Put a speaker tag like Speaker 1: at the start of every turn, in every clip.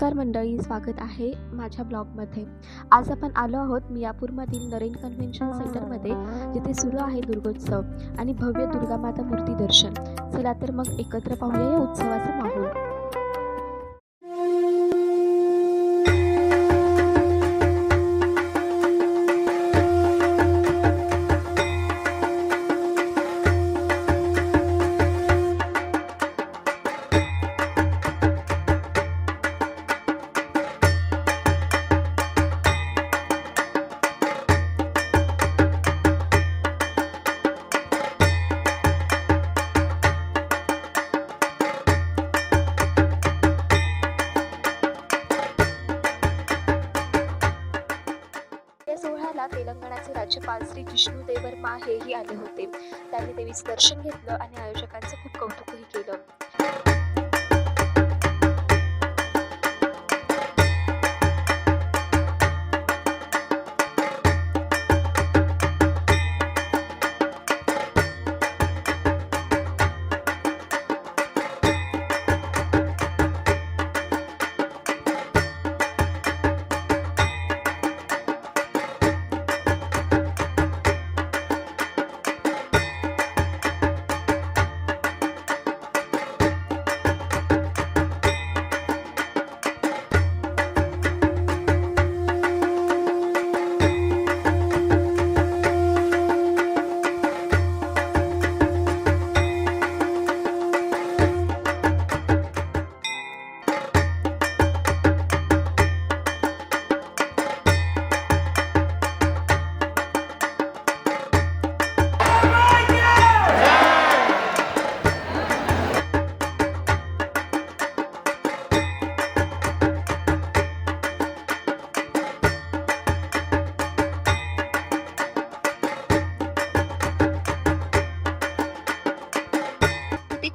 Speaker 1: नमस्कार मंडळी, स्वागत आहे माझ्या ब्लॉगमध्ये। आज आपण आलो आहोत मियापूरमधील नरेन कन्व्हेन्शन सेंटरमध्ये, जिथे सुरू आहे दुर्गोत्सव आणि भव्य दुर्गामाता मूर्ती दर्शन। चला तर मग एकत्र पाहूया या उत्सवाचा माहोल। या सोहळ्याला तेलंगणाचे राज्यपाल श्री जिष्णू देववर्मा हेही आले होते। त्यांनी देवीचे दर्शन घेतलं आणि आयोजकांचं खूप कौतुकही केलं।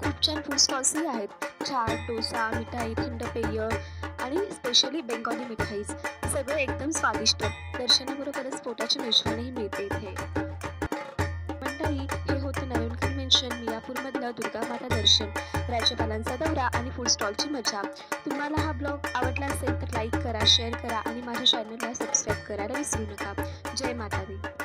Speaker 1: खूप छान फूड स्टॉल्सही आहेत। चाट, डोसा, मिठाई, थंड पेय आणि स्पेशली बेंगॉली मिठाई, सगळं एकदम स्वादिष्ट। दर्शनाबरोबरच पोटाची मिश्रणही मिळते इथे। मंडळी, हे होतं नरेन कन्व्हेन्शन मियापूरमधलं दुर्गामाता दर्शन, राज्यपालांचा दौरा आणि फूड स्टॉलची मजा। तुम्हाला हा ब्लॉग आवडला असेल तर लाईक करा, शेअर करा आणि माझ्या चॅनलला सबस्क्राईब करायला विसरू नका। जय माता दी।